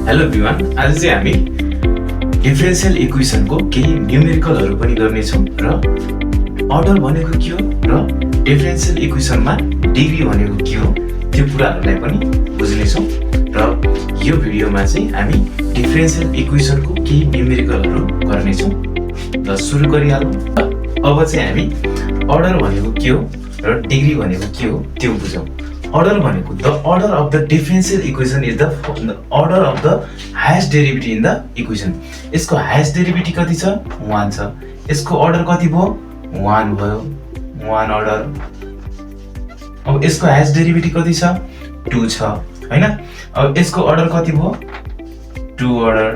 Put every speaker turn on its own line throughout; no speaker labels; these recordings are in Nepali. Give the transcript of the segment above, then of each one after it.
हेलो एभ्रिवान, आज चाहिँ हामी डिफरेन्शियल इक्वेसनको केही न्युमेरिकलहरू पनि गर्नेछौँ र अर्डर भनेको के हो र डिफरेन्शियल इक्वेसनमा डिग्री भनेको के हो त्यो कुराहरूलाई पनि बुझ्नेछौँ। र यो भिडियोमा चाहिँ हामी डिफरेन्शियल इक्वेसनको केही न्युमेरिकलहरू गर्नेछौँ। र सुरु गरिहालौँ। अब चाहिँ हामी अर्डर भनेको के हो र डिग्री भनेको के हो त्यो बुझौँ। अर्डर भनेको the order of the differential equation is the order of the highest derivative in the equation. यसको हाइएस्ट डेरिभेटिभ कति छ? 1 छ। यसको अर्डर कति भयो? 1 भयो, 1 अर्डर। अब यसको हाइएस्ट डेरिभेटिभ कति छ? 2 छ, हैन? अब यसको अर्डर कति भयो? 2 अर्डर।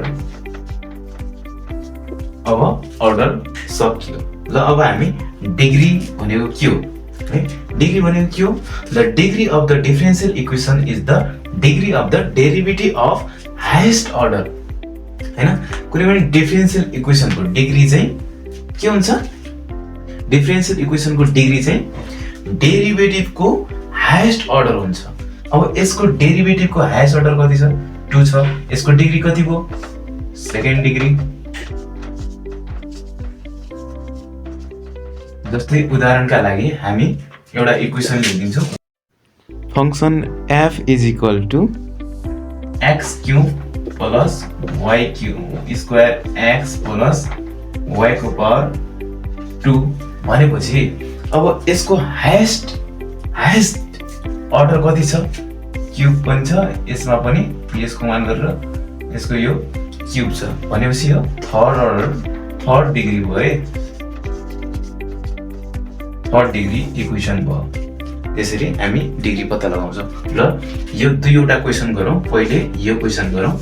अब अर्डर सकियो। ल अब हामी डिग्री भनेको के हो? डिग्री भनेको के हो? The degree of the differential equation is the degree of the derivative of highest order. हैन? कुनै पनि डिफरेन्शियल इक्वेसनको डिग्री चाहिँ के हुन्छ? डिफरेन्शियल इक्वेसनको डिग्री चाहिँ डेरिभेटिभको हाइएस्ट अर्डर हुन्छ। अब यसको डेरिभेटिभको हाइएस्ट अर्डर कति छ? 2 छ। यसको डिग्री कति भयो? Second degree. जस्तै उदाहरणका लागि हामी एउटा इक्वेसन लेखिदिन्छौँ। Function f is equal to x cube plus y cube square x plus y को पावर 2 भनेपछि अब यसको हाइएस्ट अर्डर कति छ? क्यूब पनि छ, यसमा पनि यसको मान गरेर यसको यो क्यूब छ भनेपछि यो थर्ड अर्डर, थर्ड डिग्री भयो, थर्ड डिग्री इक्वेसन भयो। त्यसरी हामी डिग्री पत्ता लगाउँछौँ। र यो दुईवटा क्वेसन गरौँ। पहिले यो क्वेसन गरौँ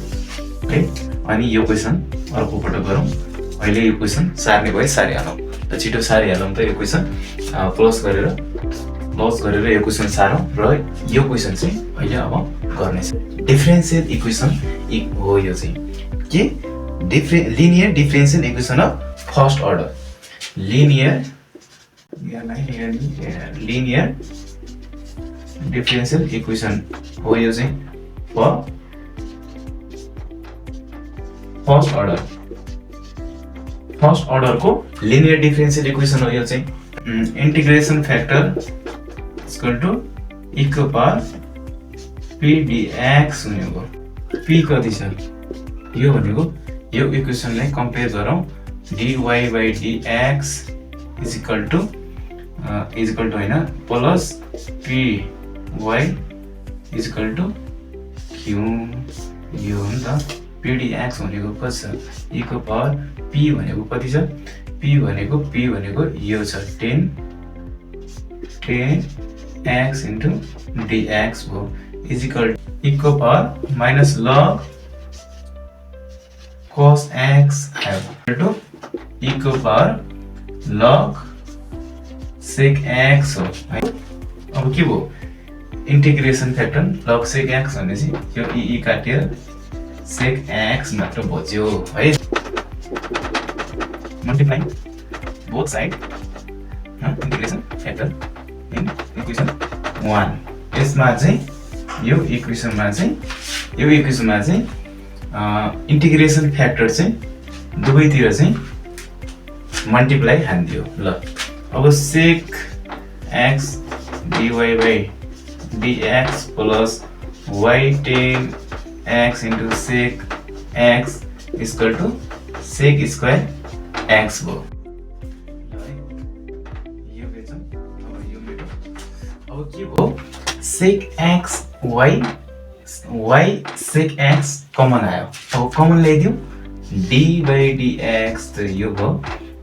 है, अनि यो क्वेसन अर्कोपल्ट गरौँ। अहिले यो क्वेसन सार्ने भयो, सारिहालौँ। त छिटो सारिहालौँ त। यो क्वेसन प्लस गरेर यो क्वेसन सारौँ र यो क्वेसन चाहिँ अहिले अब गर्नेछ। डिफरेन्शियल इक्वेसन हो यो चाहिँ के? Linear differential equation of first order. Linear differential equation हो यो चाहिँ फर्स्ट अर्डर। फर्स्ट अर्डरको लिनियर डिफरेन्शियल इक्वेसन हो यो चाहिँ। Integration factor equal to e को पावर p dx हुने भयो। p कति छ? यो भनेको यो इक्वेसनलाई कम्पेयर गरौँ। dy by dx is equal to होइन plus p y is equal to q. यो हो नि त। पीडीएक्स भनेको कति छ? ई को पावर पी भनेको कति छ? पी भनेको यो छ 10 एक्स इन्टु डिएक्स भयो इज इक्वल टु ई को पावर माइनस लग कस एक्स आयो टु ई को पावर लग सेक एक्स हो है। अब के भयो? इन्टिग्रेसन फ्याक्टर लग सेक एक्स भनेपछि यो ई काटेर सेक एक्स मात्र बच्यो है। Multiplying both side integration factor in equation 1। यसमा चाहिँ यो इक्वेसनमा चाहिँ इन्टिग्रेसन फ्याक्टर चाहिँ दुवैतिर चाहिँ मल्टिप्लाई हान्दियो। ल अब sec x dy by dx plus y 10 x into sec x equal to sec square x भयो। अब के भयो? Sec x y sec x common आयो। अब कमन ल्याइदिउँ। डी बाई dx त यो भयो,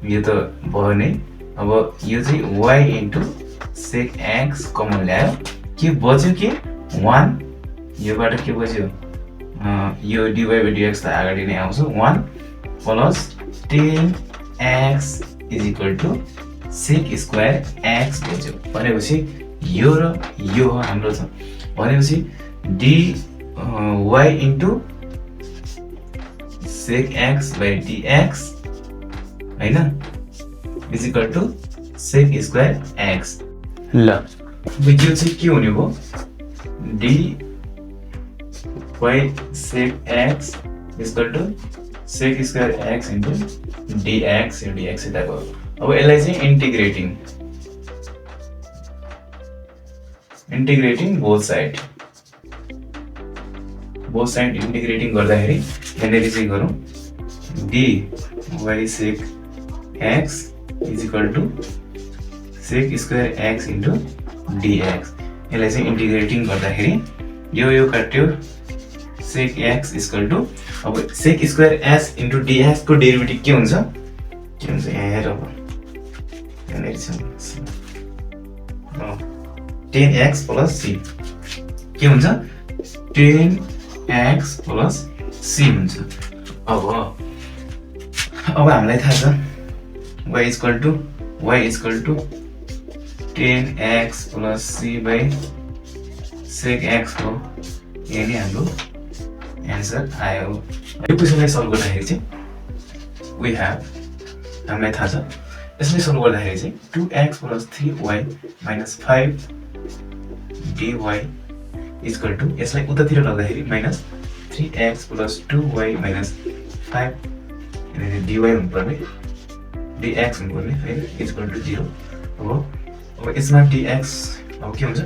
यो त भयो नै। अब यो चाहिँ y into sec x common ल्यायो। के बच्यो? के 1। योबाट के बच्यो? यो dy बाई dx त अगाडि नै आउँछ। 1 plus 10 x is equal to sec square x बच्यो भनेपछि यो र यो हाम्रो छ भनेपछि d y into sec x by dx होइन is equal to sec square x. ल यो चाहिँ के हुने भयो? D y sec x equal to sec square x into dx यो dx यता गयो। अब यसलाई चाहिँ इन्टिग्रेटिङ बोथ साइड इन्टिग्रेटिङ गर्दाखेरि यहाँनिर चाहिँ गरौँ dy sec x equal to sec square x into dx। यसलाई चाहिँ इन्टिग्रेटिङ गर्दाखेरि यो काट्यो sec x इक्वल टु अब sec square s into dx को डेरिभेटिभ के हुन्छ यहाँ हेर अब यहाँनिर छ 10x प्लस c के हुन्छ 10x प्लस c हुन्छ। अब हामीलाई थाहा छ y equal to 10x plus c by sec x हो। यहाँ नि हाम्रो एन्सर आयो। यो क्वेसनलाई सल्भ गर्दाखेरि चाहिँ हामीलाई थाहा छ यसलाई सल्भ गर्दाखेरि चाहिँ 2x plus 3y minus 5 dy equal to यसलाई उतातिर लग्दाखेरि minus 3x plus 2y minus 5 dy हुनुपर्ने dx हुनुपर्ने होइन इक्वल टु 0। अब यसमा dx अब के हुन्छ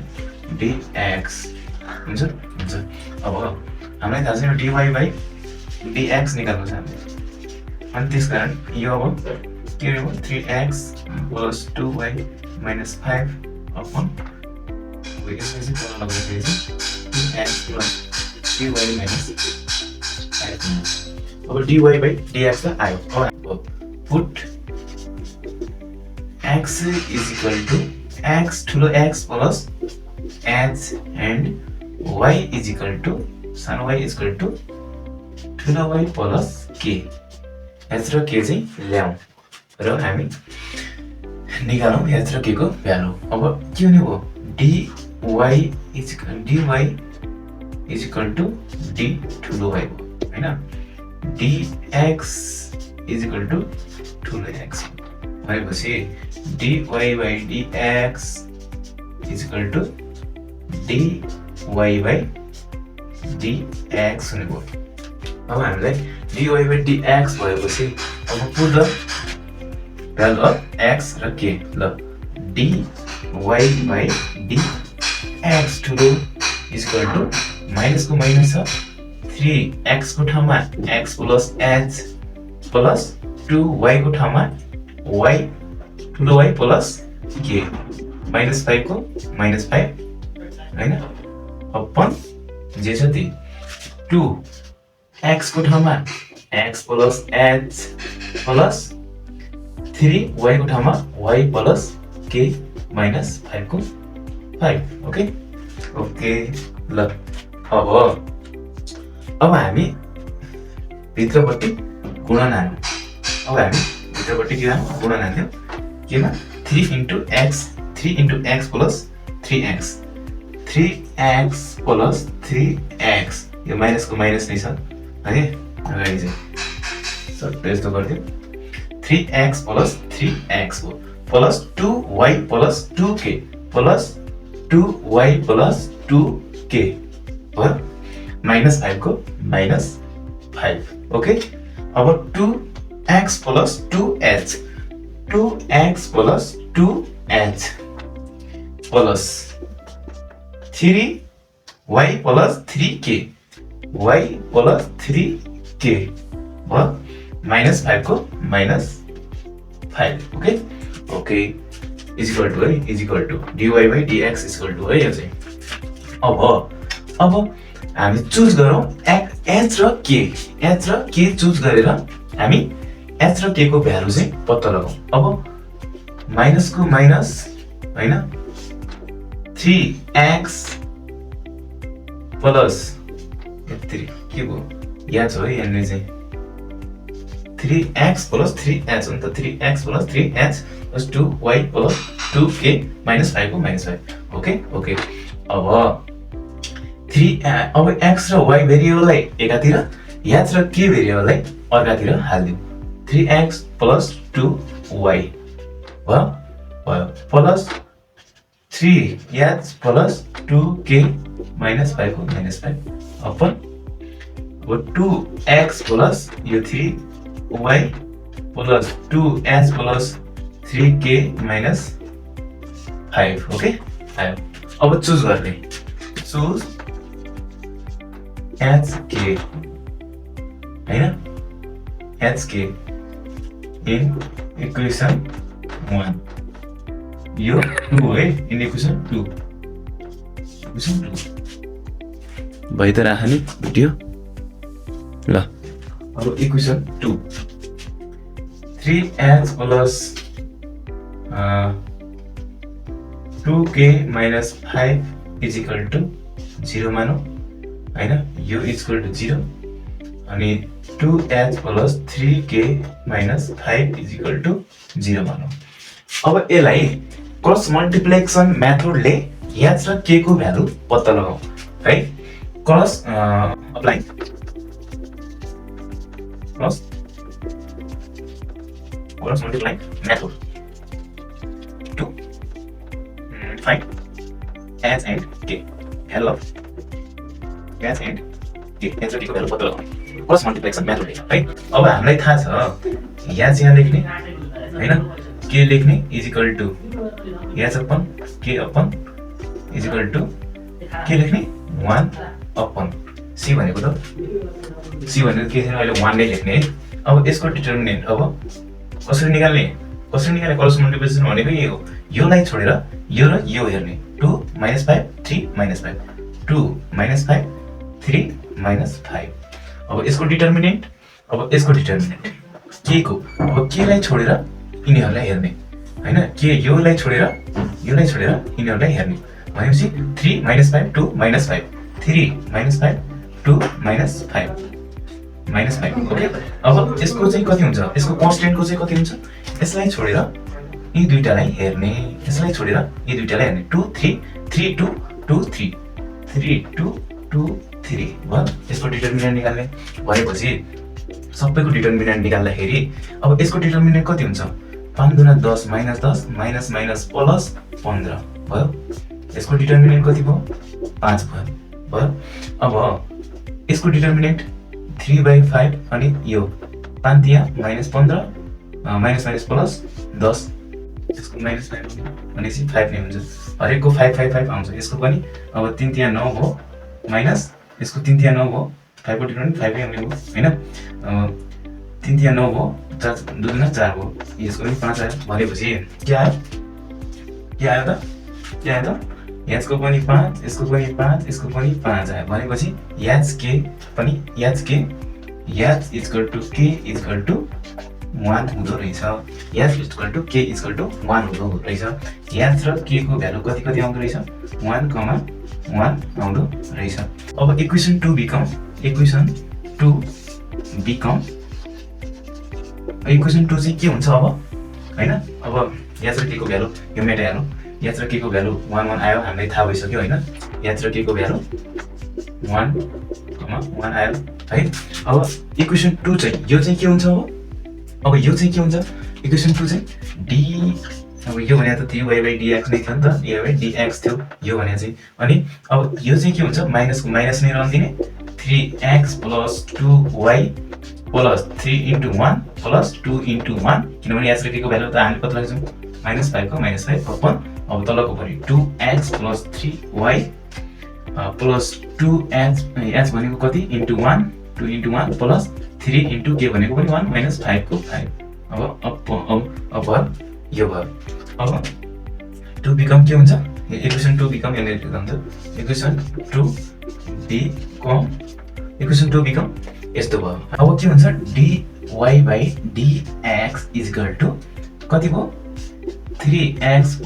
dx हुन्छ। अब हामीलाई थाहा छ यो dy बाई dx निकाल्नु छ हामीले अनि त्यसकारण यो अब के हो 3x plus 2y minus 5 upon यसलाई चाहिँ तल लगाउँदाखेरि चाहिँ 2x प्लस 3y माइनस 5 अब dy बाई dx त आयो। अब put x is equal to x ठुलो x plus h and y is equal to सानो y इक्वल टु ठुलो y प्लस k h र k चाहिँ ल्याउँ र हामी निकालौँ h र k को भ्यालु। अब के हुने हो dy is equal to d ठुलो y हो हैन dx इज इक्वल टु ठुलो x भएपछि dy by dx is equal to dy by dx हुने भयो। अब हामीलाई dy बाई dx भएपछि अब put the value of x र k ल dy बाई dx ठुलो इक्वल टु माइनस को माइनस छ 3x को ठाउँमा x plus h plus 2y को ठाउँमा y ठुलो y प्लस k माइनस 5 को माइनस 5 हैन अपन जे छ त्यही 2x को ठाउँमा x plus h plus 3y को ठाउँमा y प्लस k माइनस 5 को 5 ओके ल अब हामी भित्रपट्टि गुणन हाल्नु। अब हामी भित्रपट्टि के हाल्नु गुणन हाल्नु केमा 3 into x plus 3x plus 3x यो माइनस को माइनस नै छ है अगाडि चाहिँ सट्ट यस्तो गर्दियौ 3x प्लस 3x हो plus 2y plus 2k plus 2y plus 2k पर माइनस 5 को माइनस 5 ओके। अब 2x plus 2h plus 2h plus 3y plus 3k y plus 3k और माइनस 5 को minus 5 okay is equal to dy by dx equal to है यो चाहिँ। अब हामी चुज गरौँ h र k चुज गरेर हामी h र k को भ्यालु चाहिँ पत्ता लगाउँ। अब माइनस को माइनस हैन 3x प्लस यति के भयो याद छ है यहाँनिर चाहिँ 3x प्लस 3h हो नि त 3x plus 3h plus 2y plus 2k minus 5 को माइनस 5 ओके अब x र y भेरिएबललाई एकातिर h र k भेरिएबललाई अर्कातिर हाल्दियौ 3x प्लस 2y भयो plus 3h plus 2k minus 5 को माइनस 5 अपन अब 2x प्लस यो 3y plus 2h plus 3k minus 5 okay आयो। अब चुज गर्ने चुज hk हैन hk इन इक्वेसन 1 यो 2 है इन इक्वेसन 2 भइ त राख नि भिडियो ल। अब equation 2 3h plus 2k minus 5 is equal to 0 मानौ हैन यो इज इक्वल टू 0 अनि 2h plus 3k minus 5 is equal to 0 मानौ। अब यसलाई क्रस मल्टिप्लिकेसन मेथडले h र k को भ्यालु पत्ता लगाऊ है। Cross apply cross multiply method to find h and k value of h and k h र k को भ्यालु पत्ता लगाउने क्रस मल्टिप्लिकेसन मेथड है। अब हामीलाई थाहा छ h यहाँ लेख्ने हैन k लेख्ने is equal to h upon k upon is equal to के लेख्ने 1 अपन c भनेको त c भनेको के छैन अहिले 1 नै लेख्ने है। अब यसको डिटर्मिनेन्ट अब कसरी निकाल्ने क्रस मल्टिप्लिकेसन भनेको यही हो योलाई छोडेर यो र यो हेर्ने 2 - 5 3 - 5 2 - 5 3 - 5। अब यसको डिटर्मिनेन्ट के को अब के लाई छोडेर यिनीहरुलाई हेर्ने हैन के योलाई छोडेर यिनीहरुलाई हेर्ने भनेपछि 3 - 5 2 - 5 3 - 5 2 - 5 ओके। अब यसको चाहिँ कति हुन्छ यसको कन्स्टेन्टको चाहिँ कति हुन्छ यसलाई छोडेर यी दुईटालाई हेर्ने 2 3 3 2 2 3 3 2 2 3 भयो। यसको डिटर्मिनेन्ट निकाल्ने भएपछि सबैको डिटर्मिनेन्ट निकाल्दाखेरि अब यसको डिटर्मिनेन्ट कति हुन्छ 5 गुणा 10 - 10 माइनस माइनस प्लस 15 भयो। यसको डिटर्मिनेन्ट कति भयो 5 भयो। अब यसको डिटर्मिनेन्ट 3/5 अनि यो 5 तिया माइनस 15 माइनस माइनस प्लस 10 यसको माइनस 5 भनेपछि 5 नै हुन्छ। हरेकको 5 5 5 आउँछ यसको पनि। अब 3 तिया 9 भयो माइनस यसको 3 तिया 9 भयो 5 को डिटर्मिनेन्ट 5 नै आउने भयो हैन। 3 तिया 9 भयो 4 2 गुणा 4 भयो यसको पनि 5 आयो भनेपछि के आयो त यसको पनि 5 यसको पनि 5 यसको पनि 5 आयो भनेपछि h is equal to k is equal to 1 हुँदो रहेछ। h is equal to k is equal to 1 हुँदो रहेछ। h र k को भ्यालु कति आउँदो रहेछ 1,1 आउँदो रहेछ। अब इक्वेसन 2 बिकम इक्वेसन 2 चाहिँ के हुन्छ अब हैन। अब h र k को भ्यालु यो मेटाइहालौँ h र k को भ्यालु 1 1 आयो हामीलाई थाहा भइसक्यो हैन। h र k को भ्यालु 1,1 आयो है। अब इक्वेसन 2 चाहिँ यो चाहिँ के हुन्छ अब यो चाहिँ के हुन्छ इक्वेसन 2 चाहिँ d अब यो भने त 3y/dx नै थियो नि त dy/dx थियो यो भने चाहिँ। अनि अब यो चाहिँ के हुन्छ माइनसको माइनस नै रहन दिने 3x + 2y + 3 * 1 + 2 * 1 किनभने h र k को भ्यालु त हामीले कति लाग्छौँ -5 को -5 अपन अब तलको पनि 2x + 3y + 2h भनेको कति * 1 2 * 1 + 3 * k भनेको पनि 1 - 5 को 5। अब यो भयो। अब 2 बिकम के हुन्छ इक्वेसन 2 बिकम यहाँनिर लेख्दा हुन्छ इक्वेसन 2 बिकम यस्तो भयो। अब के हुन्छ dy/dx इज इक्वल टु कति भयो 3x +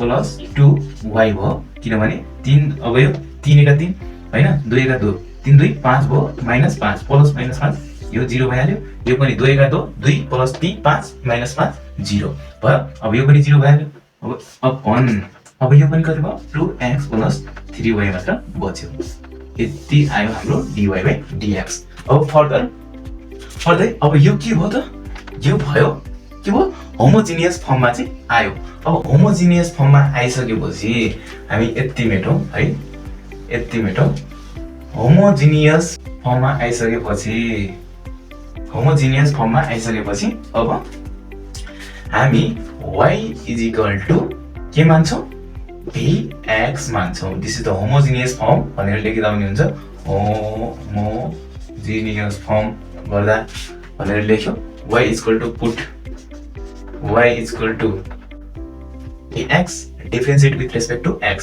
2y भयो किनभने 3 अब यो 3 × 3 हैन 2 × 2 3 2 5 भयो -5 प्लस -5 यो 0 भइहाल्यो यो पनि 2 × 2 2 + 3 5 -5 0 भयो। अब यो पनि 0 भइहाल्यो अब यो पनि कति भयो 2x + 3y मात्र बच्यो। यति आयो हाम्रो dy/dx। अब फर्दर अब यो के भयो त यो भयो के भयो होमोजिनियस फर्ममा चाहिँ आयो। अब होमोजिनियस फर्ममा आइसकेपछि हामी यति मेटौँ है होमोजिनियस फर्ममा आइसकेपछि होमोजिनियस फर्ममा आइसकेपछि अब हामी y इज इक्वल टु के मान्छौँ vx मान्छौँ this is the homogeneous form भनेर लेखिदा पनि हुन्छ होमोजिनियस फर्म गर्दा भनेर लेख्यो y is equal to put y is equal to vx differentiate with respect to x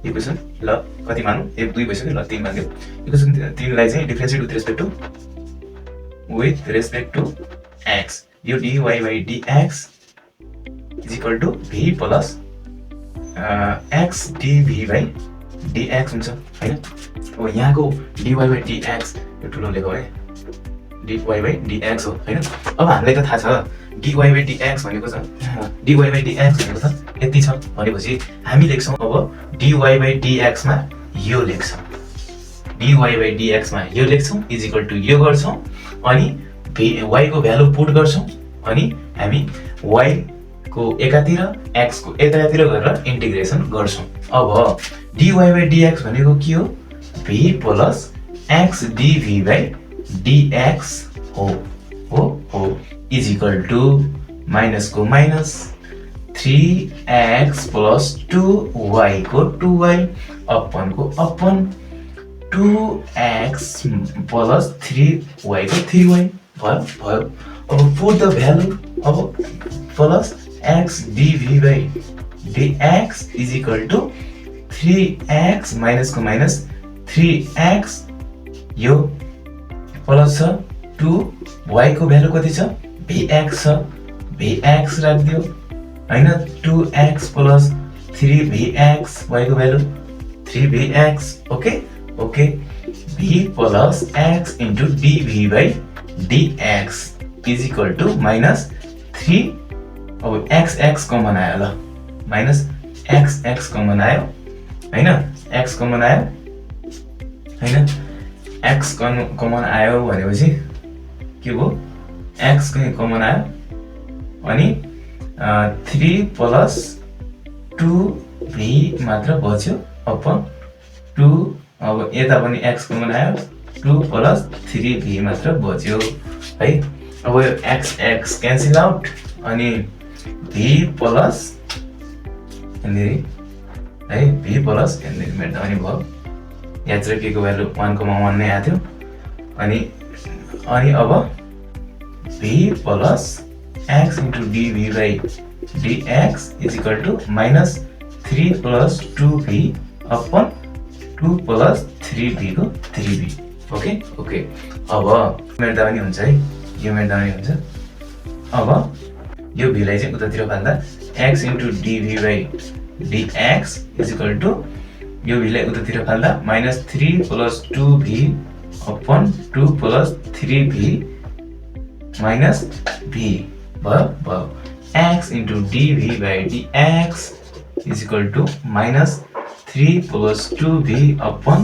equation ल कति मानौँ 1 2 भइसक्यो ल 3 मान्दियो इक्वेसन 3 लाई चाहिँ differentiate with respect to x यो dy by dx is equal to v plus x dv by dx हुन्छ हैन अब यहाँको dy by dx यो ठुलो लेखौ है dy by dx हो हैन अब हामीलाई त थाहा छ dy by dx भनेको छ dy by dx भनेको त यति छ भनेपछि हामी लेख्छौं अब dy by dx मा यो लेख्छौं dy by dx मा यो लेख्छौं इज इक्वल टु यो गर्छौं अनि y को भ्यालु पुट गर्छौं अनि हामी y को एकातिर x को यतातिर गरेर इन्टिग्रेसन गर्छौं अब dy by dx भनेको के हो v plus x dv by dx हो इज इक्वल टु माइनस को माइनस 3x plus 2y को 2y अपन को अपन 2x plus 3y को 3y भयो अब पुट द भ्यालु अब plus x dv by dx is equal to 3x minus को minus 3x यो प्लस छ 2y को भ्यालु कति छ vx छ vx राख्दियो हैन 2x plus 3vx y को value 3vx okay v plus x into dv by dx is equal to minus 3 अब x कमन आयो ल माइनस x कमन आयो हैन x कमन आयो हैन x कमन आयो भनेपछि के हो x कमन आयो अनि 3 plus 2v मात्र बच्यो अपन 2 अब यता पनि x कमन आयो 2 plus 3v मात्र बच्यो है अब यो x क्यान्सल आउट अनि v plus है v plus मेट्दा पनि भयो यहाँ चाहिँ के को भ्यालु 1,1 नै आथ्यो अनि अब v plus x into dv by dx is equal to minus 3 plus 2v upon 2 plus 3v को 3v ओके अब मेट्दा पनि हुन्छ है यो मेट्दा पनि हुन्छ अब यो v लाई चाहिँ उतातिर फाल्दा x into dv by dx is equal to यो v लाई उतातिर फाल्दा minus 3 plus 2v upon 2 plus 3v minus v भयो x into dv by dx is equal to minus 3 plus 2v upon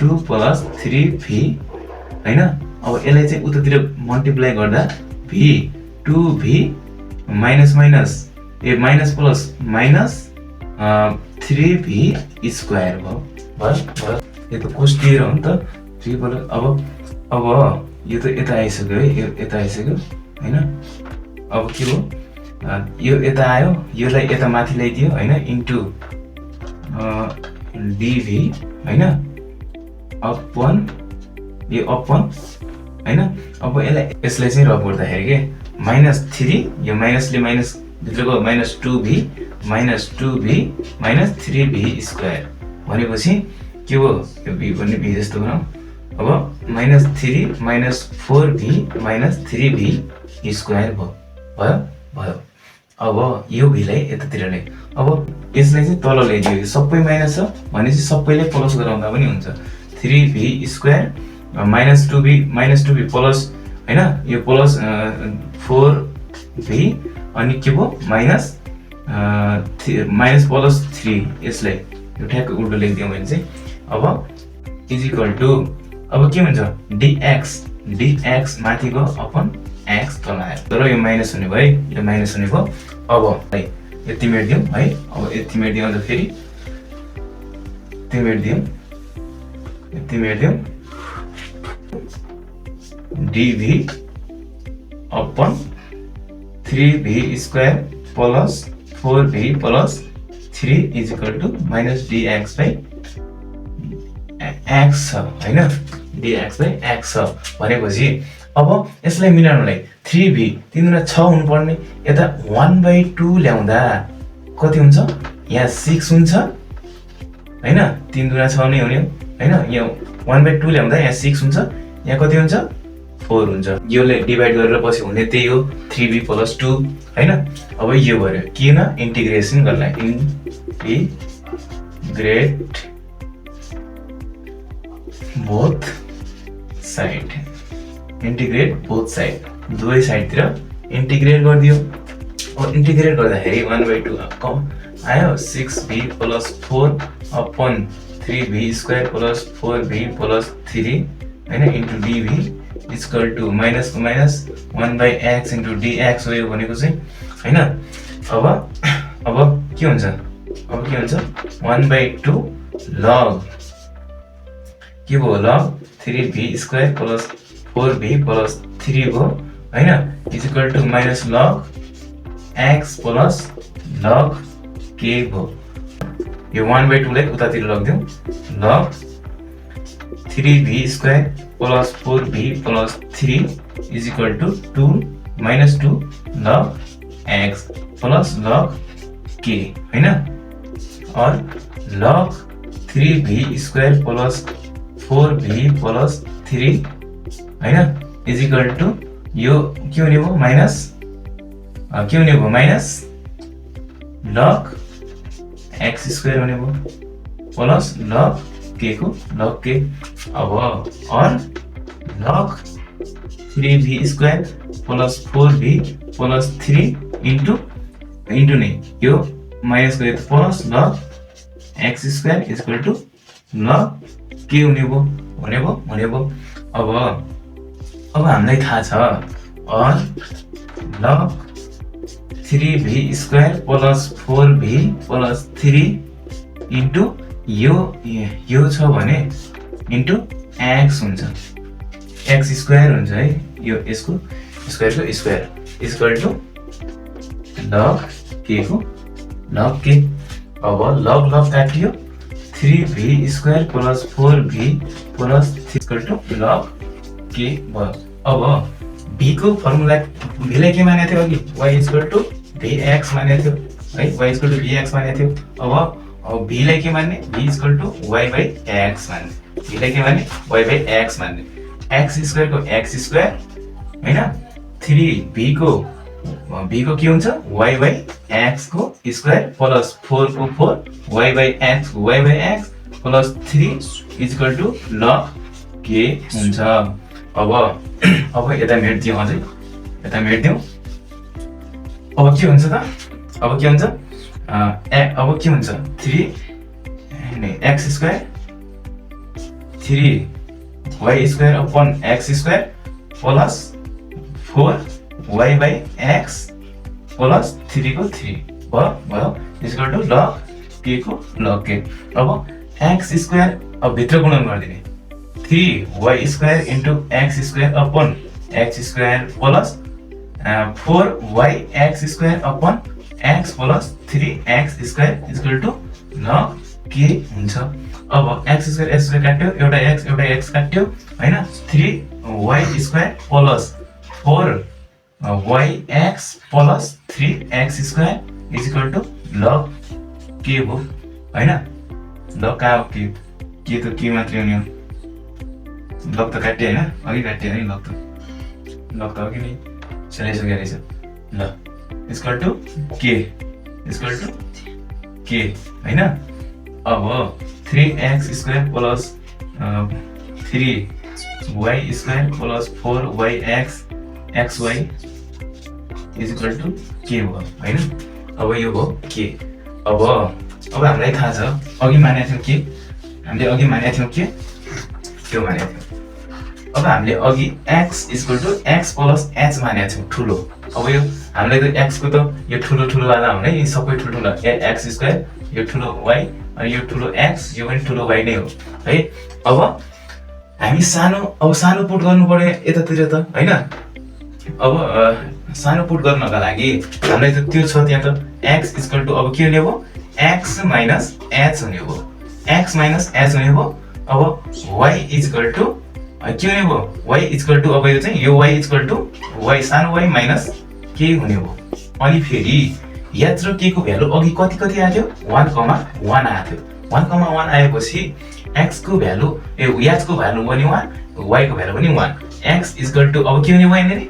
2 plus 3v हैन अब यसलाई चाहिँ उतातिर मल्टिप्लाई गर्दा v 2v minus minus plus minus 3v square भयो यो त कोष्टिएर हो नि त 3 प्लस अब यो त यता आइसक्यो है यता आइसक्यो हैन अब के हो यो यता आयो योलाई यता माथि ल्याइदियो हैन इन्टु dv हैन अपन यो अपन हैन अब यसलाई चाहिँ रब गर्दाखेरि के माइनस 3 यो माइनसले माइनस भित्रको minus 2v minus 2v minus 3v square भनेपछि के हो यो v पनि v जस्तो बनाऊ अब minus 3 minus 4v minus 3v square भयो अब यो v लाई यतातिर ल्याए अब यसलाई चाहिँ तल ल्याइदियो सबै माइनस छ भनेपछि सबैले प्लस गराउँदा पनि हुन्छ 3v square minus 2v plus हैन यो प्लस 4v अनि के भयो माइनस प्लस 3 यसलाई यो ठ्याक्क उल्टो लेख्दियौ भने चाहिँ अब इज इक्वल टु अब के हुन्छ dx माथिको अपन x तल आयो तर यो माइनस हुने भयो यो माइनस हुने भयो अब है यति मेट्दियौ है अब यति मेट्दियौ अन्त फेरि यति मेट्दियौ dv upon 3v square plus 4v plus 3 is equal to minus dx by x छ हैन dx by x छ भनेपछि अब यसलाई मिलाउनलाई 3v 3 गुणा 6 हुनु पर्ने यता 1/2 ल्याउँदा कति हुन्छ यहाँ 6 हुन्छ हैन 3 गुणा 6 नै हुने हैन यहाँ 1/2 ल्याउँदा यहाँ 6 हुन्छ यहाँ कति हुन्छ 4 हुन्छ योले डिभाइड गरेर पछि हुने त्यही हो 3v plus 2 हैन अब यो गर्यो किन इन्टिग्रेसन गर्नलाई integrate both side integrate both side दुवै साइडतिर इन्टिग्रेट गरिदियो अब इन्टिग्रेट गर्दाखेरि 1/2 कम आयो 6v plus 4 upon 3v square plus 4v plus 3 हैन into dv is equal to minus to minus 1/x into dx हो यो भनेको चाहिँ हैन अब के हुन्छ 1/2 log के भयो log 3v square plus 4v plus 3 भयो हैन is equal to minus log x plus log k भयो यो 1/2 लाई उतातिर लग्दियौ log 3v square plus 4v plus 3 is equal to 2 minus 2 log x plus log k हैन और log 3v square plus 4v plus 3 हैन is equal to यो के हुने भयो माइनस log x square हुने भयो प्लस log k को log k अब और log 3v square plus 4v plus 3 into नहीं यो माइनस गरे त plus log x square is equal to log k हुने भयो अब हामीलाई थाहा छ और log 3v square plus 4v plus 3 into यो छ भने into x हुन्छ x square हुन्छ है यो यसको स्क्वायर को square is equal to log k को log k अब log काटियो 3v square plus 4v plus 3 equal to log k भयो अब b को फर्मुला v लाई के मानेको थियो अघि y is equal to vx मानेको थियो है y is equal to vx मानेको थियो अब v लाई के मान्ने v is equal to y by x मान्ने v लाई के मान्ने y by x मान्ने x स्क्वायर को x स्क्वायर हैन 3v को के हुन्छ y by x को स्क्वायर प्लस 4 को 4 y by x plus 3 is equal to log k हुन्छ अब यता मेट्दियौ अझै यता मेट्दियौ अब के हुन्छ त अब के हुन्छ 3 x square 3y square upon x square plus 4 y by x plus 3 को 3 भयो is equal to log k को log k अब x स्क्वायर अब भित्र गुणन गर्दिने 3y square into x square upon x square plus 4yx square upon x plus 3x square is equal to log k हुन्छ अब x स्क्वायर काट्यो एउटा x काट्यो हैन 3y square plus 4yx plus 3x square is equal to log k भयो हैन log का के त के मात्रै हुने हो लग त काट्यो हैन अघि काट्यो है लग त अघि नै चलाइसकेको रहेछ ल इक्वल टु k हैन अब 3x square plus 3y square plus 4yx xy is equal to k भयो हैन अब यो भयो k अब हामीलाई थाहा छ अघि मानेको थियौ के त्यो मानेको थियौ अब हामीले अघि x equal to x plus h मानेको छौं ठुलो अब यो हामीलाई त x को त यो ठुलो वाला हुने यी सबै ठुलो x स्क्वायर यो ठुलो y अनि यो ठुलो x यो पनि ठुलो y नै हो है अब हामी सानो पुट गर्नु पर्यो यतातिर त हैन। अब सानो पुट गर्नका लागि हामीलाई त त्यो छ त्यहाँ त x इक्वल टु अब के हुने हो x माइनस h हुने हो x माइनस h हुने हो। अब y इक्वल टु के हुने हो y इक्वल टु अब यो चाहिँ यो y इक्वल टु y सानो y माइनस k हुने हो। अनि फेरि h र k को भ्यालु अघि कति आयो 1,1 आयो। 1,1 आएपछि x को भ्यालु h को भ्यालु पनि 1 y को भ्यालु पनि 1 x इक्वल टु अब के हुने भयो यहाँनेरि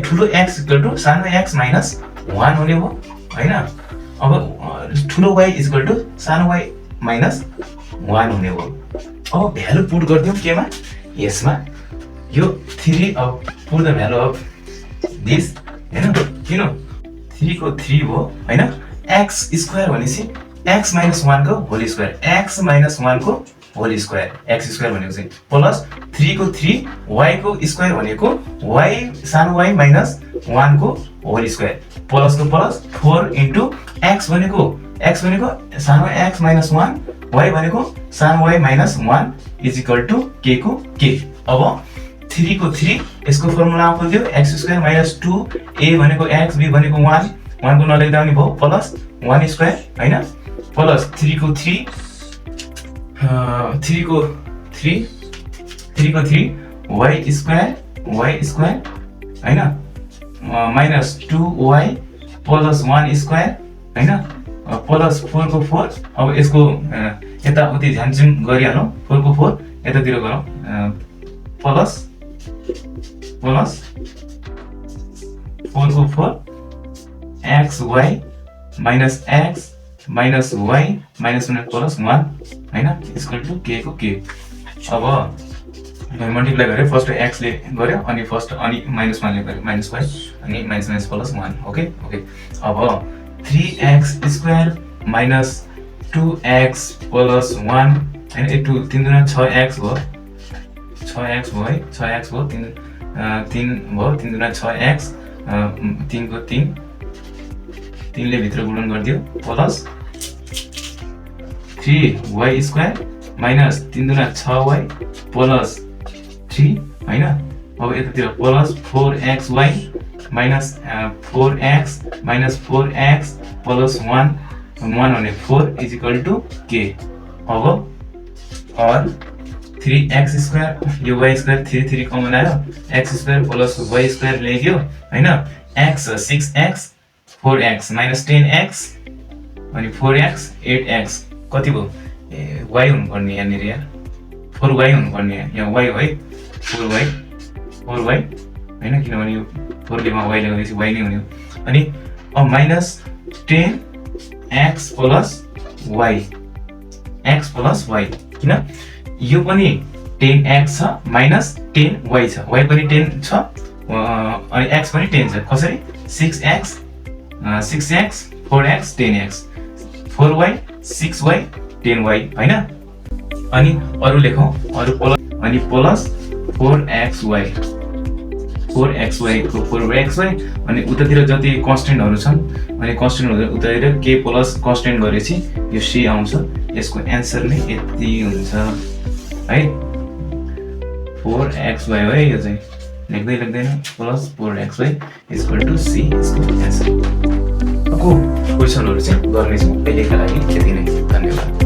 ठुलो x इक्वल टु सानो x माइनस 1 हुने हो हैन। अब ठुलो y इक्वल टु सानो y माइनस 1 हुने हो। अब भ्यालु पुट गरिदिउँ केमा यसमा यो 3 अब put the value of this हैन किन 3 को 3 हो हैन x स्क्वायर भनेपछि x माइनस 1 को होल स्क्वायर x माइनस 1 को होल स्क्वायर x स्क्वायर भनेको चाहिँ प्लस 3 को 3 y को स्क्वायर भनेको y सानो y माइनस 1 को होल स्क्वायर प्लस को प्लस 4 इन्टु x भनेको सानो x माइनस 1 y भनेको सानो y minus 1 is equal to k को k। अब 3 को 3 यसको फर्मुलामा खोल्दियो x स्क्वायर माइनस 2 a भनेको x b भनेको 1 को नलेख्दा पनि भयो प्लस 1 स्क्वायर हैन प्लस 3 को 3 y स्क्वायर हैन माइनस 2y प्लस 1 स्क्वायर हैन प्लस 4 को 4 अब यसको यता उति ध्यान चाहिँ गरिहालौं 4 को 4 यतातिर गरौँ प्लस 4 को 4 xy minus x minus y minus 1 plus 1 हैन इक्वल टु k को k। अब मल्टिप्लाई गरे फर्स्ट x ले गर्यो अनि फर्स्ट अनि माइनस 1 ले गर्यो माइनस 5 अनि माइनस प्लस 1 ओके अब 3x square minus 2x plus 1 हैन ए 2 3 दुना 6x भयो 6x भयो 6x भयो 3 भयो 3 दुना 6x 3 को 3 ले भित्र गुणन गरिदियो प्लस 3y स्क्वायर माइनस 3 दुना 6y प्लस 3 हैन अब यतातिर plus 4xy minus 4x minus 4x plus 1 भने 4 इज इक्वल टु k। अब और 3x स्क्वायर यो y स्क्वायर 3 कमन आयो x square plus y square लेख्यो हैन x 6x 4x minus 10x अनि 4x 8x कति भयो y हुनु पर्ने यहाँनेर यार 4y हुनु पर्ने यहाँ y है 4y हैन किनभने यो 4 ले मा y लगाएपछि y नै हुने हो। अनि अब माइनस 10x प्लस y किन यो पनि 10x छ माइनस 10y छ y पनि 10 छ अनि x पनि 10 छ कसरी 6x 4x 10x 4y 6y 10y हैन अनि अरु लेखौं अरु प्लस 4xy को 4xy अनि उतातिर जति कन्स्टेन्टहरु छन् अनि कन्स्टेन्टहरु उतातिर k प्लस कन्स्टेन्ट गरेपछि यो c आउँछ यसको आन्सर नै यति हुन्छ है 4xy है यो चाहिँ लेख्दैन plus 4xy equal to c यसको आन्सर को क्वेशनहरु चाहिँ गर्ने छौं अहिलेका लागि यति नै धन्यवाद।